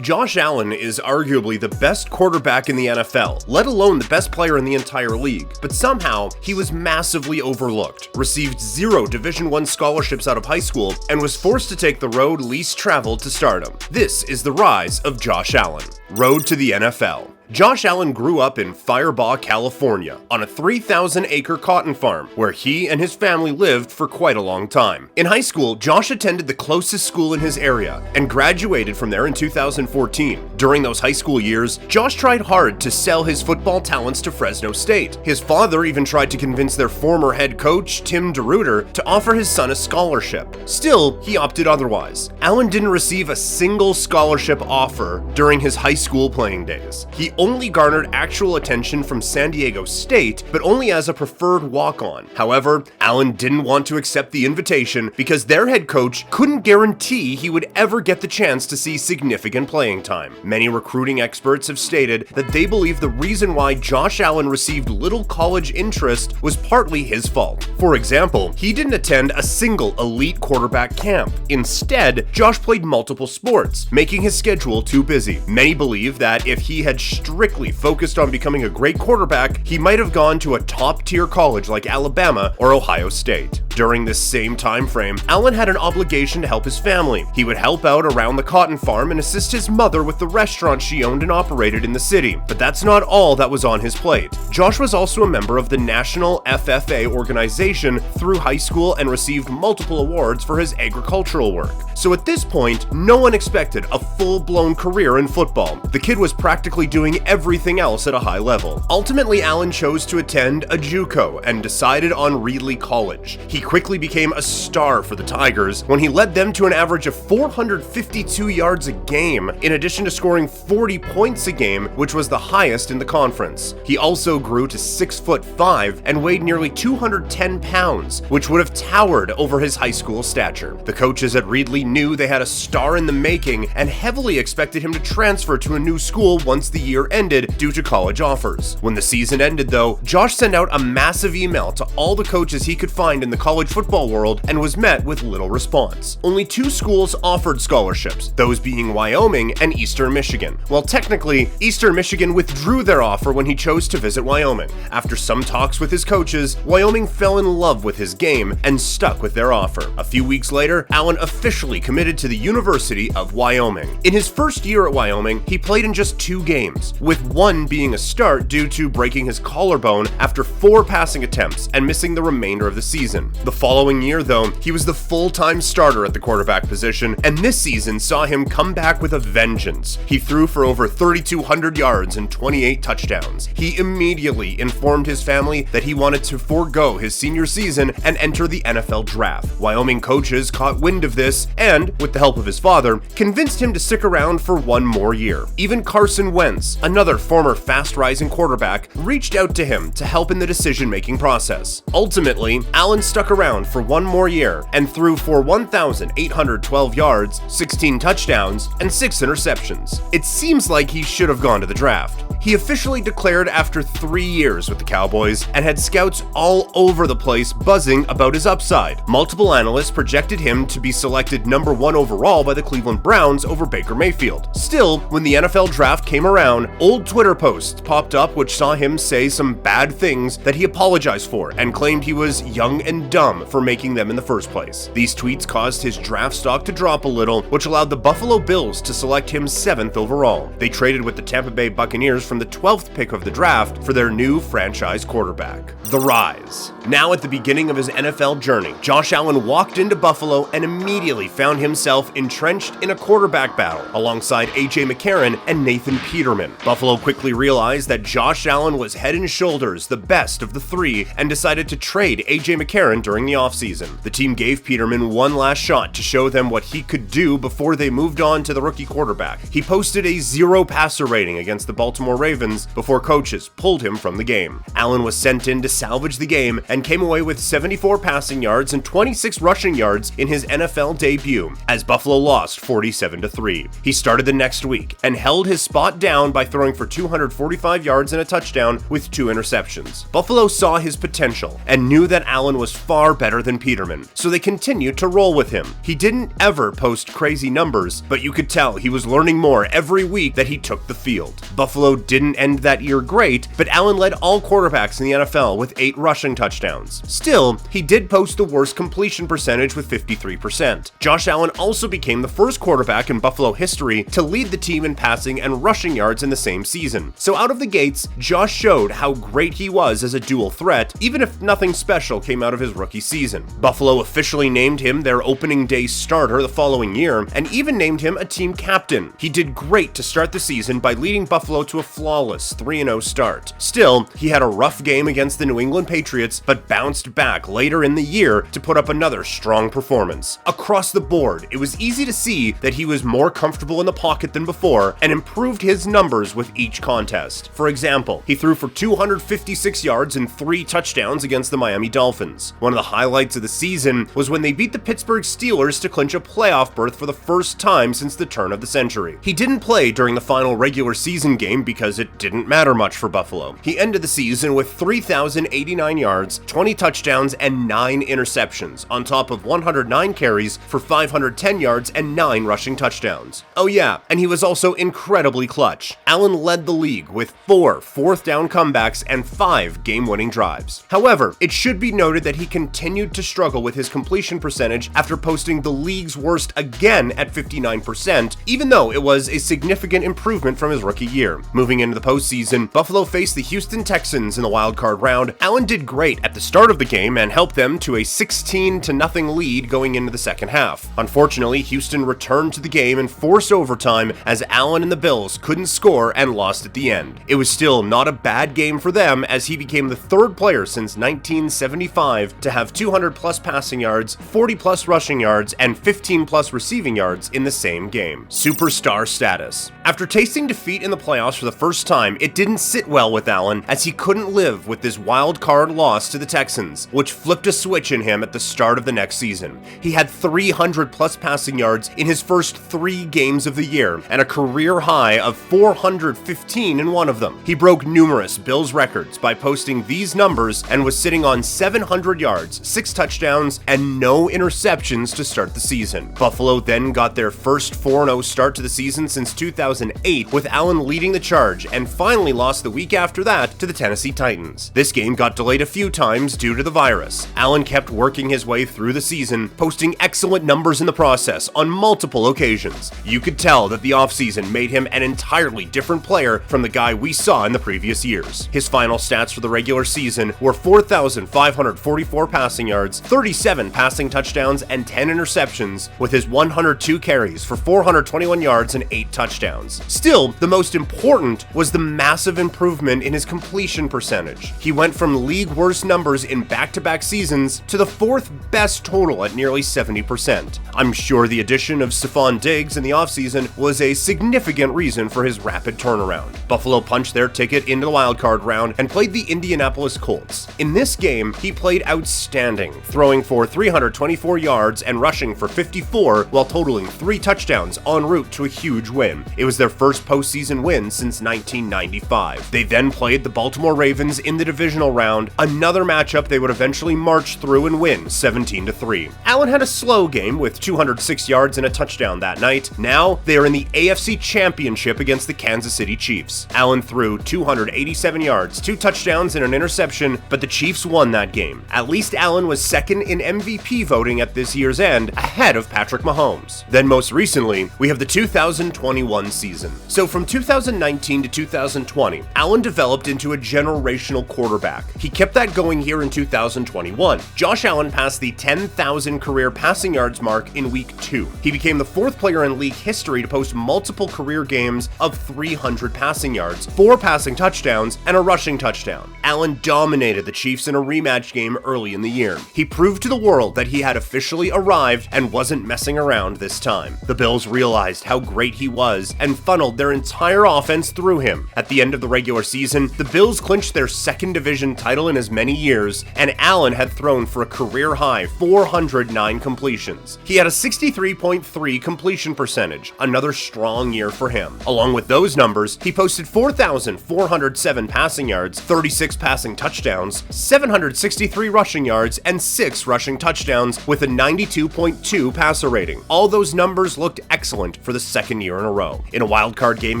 Josh Allen is arguably the best quarterback in the NFL, let alone the best player in the entire league, but somehow he was massively overlooked, received 0 Division I scholarships out of high school, and was forced to take the road least traveled to stardom. This is the rise of Josh Allen. Road to the NFL. Josh Allen grew up in Firebaugh, California, on a 3,000-acre cotton farm, where he and his family lived for quite a long time. In high school, Josh attended the closest school in his area, and graduated from there in 2014. During those high school years, Josh tried hard to sell his football talents to Fresno State. His father even tried to convince their former head coach, Tim DeRuyter, to offer his son a scholarship. Still, he opted otherwise. Allen didn't receive a single scholarship offer during his high school playing days. He only garnered actual attention from San Diego State, but only as a preferred walk-on. However, Allen didn't want to accept the invitation because their head coach couldn't guarantee he would ever get the chance to see significant playing time. Many recruiting experts have stated that they believe the reason why Josh Allen received little college interest was partly his fault. For example, he didn't attend a single elite quarterback camp. Instead, Josh played multiple sports, making his schedule too busy. Many believe that if he had strictly focused on becoming a great quarterback, he might have gone to a top-tier college like Alabama or Ohio State. During this same time frame, Allen had an obligation to help his family. He would help out around the cotton farm and assist his mother with the restaurant she owned and operated in the city. But that's not all that was on his plate. Josh was also a member of the National FFA organization through high school and received multiple awards for his agricultural work. So at this point, no one expected a full-blown career in football. The kid was practically doing everything else at a high level. Ultimately, Allen chose to attend a JUCO and decided on Reedley College. He quickly became a star for the Tigers when he led them to an average of 452 yards a game, in addition to scoring 40 points a game, which was the highest in the conference. He also grew to 6'5" and weighed nearly 210 pounds, which would have towered over his high school stature. The coaches at Reedley knew they had a star in the making and heavily expected him to transfer to a new school once the year ended due to college offers. When the season ended though, Josh sent out a massive email to all the coaches he could find in the college football world and was met with little response. Only 2 schools offered scholarships, those being Wyoming and Eastern Michigan. Well, technically, Eastern Michigan withdrew their offer when he chose to visit Wyoming. After some talks with his coaches, Wyoming fell in love with his game and stuck with their offer. A few weeks later, Allen officially committed to the University of Wyoming. In his first year at Wyoming, he played in just 2 games, with one being a start due to breaking his collarbone after 4 passing attempts and missing the remainder of the season. The following year, though, he was the full-time starter at the quarterback position, and this season saw him come back with a vengeance. He threw for over 3,200 yards and 28 touchdowns. He immediately informed his family that he wanted to forego his senior season and enter the NFL draft. Wyoming coaches caught wind of this and, with the help of his father, convinced him to stick around for 1 more year. Even Carson Wentz, another former fast-rising quarterback, reached out to him to help in the decision-making process. Ultimately, Allen stuck around for 1 more year and threw for 1,812 yards, 16 touchdowns, and 6 interceptions. It seems like he should have gone to the draft. He officially declared after 3 years with the Cowboys and had scouts all over the place buzzing about his upside. Multiple analysts projected him to be selected number 1 overall by the Cleveland Browns over Baker Mayfield. Still, when the NFL draft came around, old Twitter posts popped up which saw him say some bad things that he apologized for and claimed he was young and dumb for making them in the first place. These tweets caused his draft stock to drop a little, which allowed the Buffalo Bills to select him 7th overall. They traded with the Tampa Bay Buccaneers from the 12th pick of the draft for their new franchise quarterback. The rise. Now at the beginning of his NFL journey, Josh Allen walked into Buffalo and immediately found himself entrenched in a quarterback battle alongside A.J. McCarron and Nathan Peterman. Buffalo quickly realized that Josh Allen was head and shoulders the best of the 3 and decided to trade A.J. McCarron during the offseason. The team gave Peterman one last shot to show them what he could do before they moved on to the rookie quarterback. He posted a 0 passer rating against the Baltimore Ravens before coaches pulled him from the game. Allen was sent in to salvage the game and came away with 74 passing yards and 26 rushing yards in his NFL debut as Buffalo lost 47-3. He started the next week and held his spot down by throwing for 245 yards and a touchdown with 2 interceptions. Buffalo saw his potential and knew that Allen was far far better than Peterman, so they continued to roll with him. He didn't ever post crazy numbers, but you could tell he was learning more every week that he took the field. Buffalo didn't end that year great, but Allen led all quarterbacks in the NFL with 8 rushing touchdowns. Still, he did post the worst completion percentage with 53%. Josh Allen also became the first quarterback in Buffalo history to lead the team in passing and rushing yards in the same season. So out of the gates, Josh showed how great he was as a dual threat, even if nothing special came out of his rookie season. Buffalo officially named him their opening day starter the following year, and even named him a team captain. He did great to start the season by leading Buffalo to a flawless 3-0 start. Still, he had a rough game against the New England Patriots, but bounced back later in the year to put up another strong performance. Across the board, it was easy to see that he was more comfortable in the pocket than before and improved his numbers with each contest. For example, he threw for 256 yards and 3 touchdowns against the Miami Dolphins. One of the highlights of the season was when they beat the Pittsburgh Steelers to clinch a playoff berth for the first time since the turn of the century. He didn't play during the final regular season game because it didn't matter much for Buffalo. He ended the season with 3,089 yards, 20 touchdowns, and 9 interceptions, on top of 109 carries for 510 yards and 9 rushing touchdowns. Oh yeah, and he was also incredibly clutch. Allen led the league with 4 fourth-down comebacks and 5 game-winning drives. However, it should be noted that he continued to struggle with his completion percentage after posting the league's worst again at 59%, even though it was a significant improvement from his rookie year. Moving into the postseason, Buffalo faced the Houston Texans in the wildcard round. Allen did great at the start of the game and helped them to a 16-0 lead going into the second half. Unfortunately, Houston returned to the game and forced overtime as Allen and the Bills couldn't score and lost at the end. It was still not a bad game for them, as he became the 3rd player since 1975 to have 200+ passing yards, 40+ rushing yards, and 15+ receiving yards in the same game. Superstar status. After tasting defeat in the playoffs for the first time, it didn't sit well with Allen, as he couldn't live with this wild card loss to the Texans, which flipped a switch in him at the start of the next season. He had 300+ passing yards in his first 3 games of the year, and a career high of 415 in one of them. He broke numerous Bills records by posting these numbers and was sitting on 700 yards, 6 touchdowns, and no interceptions to start the season. Buffalo then got their first 4-0 start to the season since 2008, with Allen leading the charge, and finally lost the week after that to the Tennessee Titans. This game got delayed a few times due to the virus. Allen kept working his way through the season, posting excellent numbers in the process on multiple occasions. You could tell that the offseason made him an entirely different player from the guy we saw in the previous years. His final stats for the regular season were 4,544 passing yards, 37 passing touchdowns, and 10 interceptions, with his 102 carries for 421 yards and 8 touchdowns. Still, the most important was the massive improvement in his completion percentage. He went from league worst numbers in back-to-back seasons to the 4th best total at nearly 70%. I'm sure the addition of Stephon Diggs in the offseason was a significant reason for his rapid turnaround. Buffalo punched their ticket into the wildcard round and played the Indianapolis Colts. In this game, he played outstanding, throwing for 324 yards and rushing for 54 while totaling 3 touchdowns en route to a huge win. It was their first postseason win since 1995. They then played the Baltimore Ravens in the divisional round, another matchup they would eventually march through and win 17-3. Allen had a slow game with 206 yards and a touchdown that night. Now, they are in the AFC Championship against the Kansas City Chiefs. Allen threw 287 yards, 2 touchdowns, and an interception, but the Chiefs won that game. At least Allen was second in MVP voting at this year's end, ahead of Patrick Mahomes. Then most recently, we have the 2021 season. So from 2019 to 2020, Allen developed into a generational quarterback. He kept that going here in 2021. Josh Allen passed the 10,000 career passing yards mark in week 2. He became the 4th player in league history to post multiple career games of 300 passing yards, 4 passing touchdowns, and a rushing touchdown. Allen dominated the Chiefs in a rematch game early in the year. He proved to the world that he had officially arrived and wasn't messing around this time. The Bills realized how great he was and funneled their entire offense through him. At the end of the regular season, the Bills clinched their 2nd division title in as many years, and Allen had thrown for a career-high 409 completions. He had a 63.3 completion percentage, another strong year for him. Along with those numbers, he posted 4,407 passing yards, 36 passing touchdowns, 763 rushing rushing yards and 6 rushing touchdowns with a 92.2 passer rating. All those numbers looked excellent for the second year in a row. In a wildcard game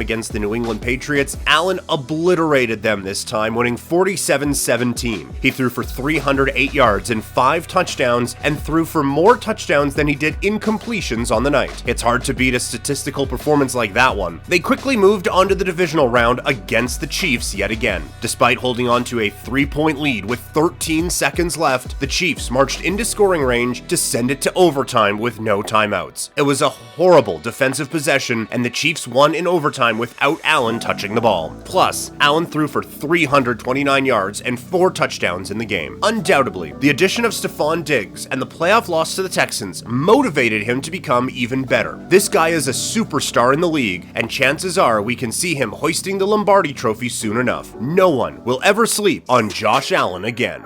against the New England Patriots, Allen obliterated them this time, winning 47-17. He threw for 308 yards and 5 touchdowns and threw for more touchdowns than he did incompletions on the night. It's hard to beat a statistical performance like that one. They quickly moved on to the divisional round against the Chiefs yet again. Despite holding on to a 3-point lead with 13 seconds left, the Chiefs marched into scoring range to send it to overtime with no timeouts. It was a horrible defensive possession, and the Chiefs won in overtime without Allen touching the ball. Plus, Allen threw for 329 yards and 4 touchdowns in the game. Undoubtedly, the addition of Stephon Diggs and the playoff loss to the Texans motivated him to become even better. This guy is a superstar in the league, and chances are we can see him hoisting the Lombardi Trophy soon enough. No one will ever sleep on Josh Allen again.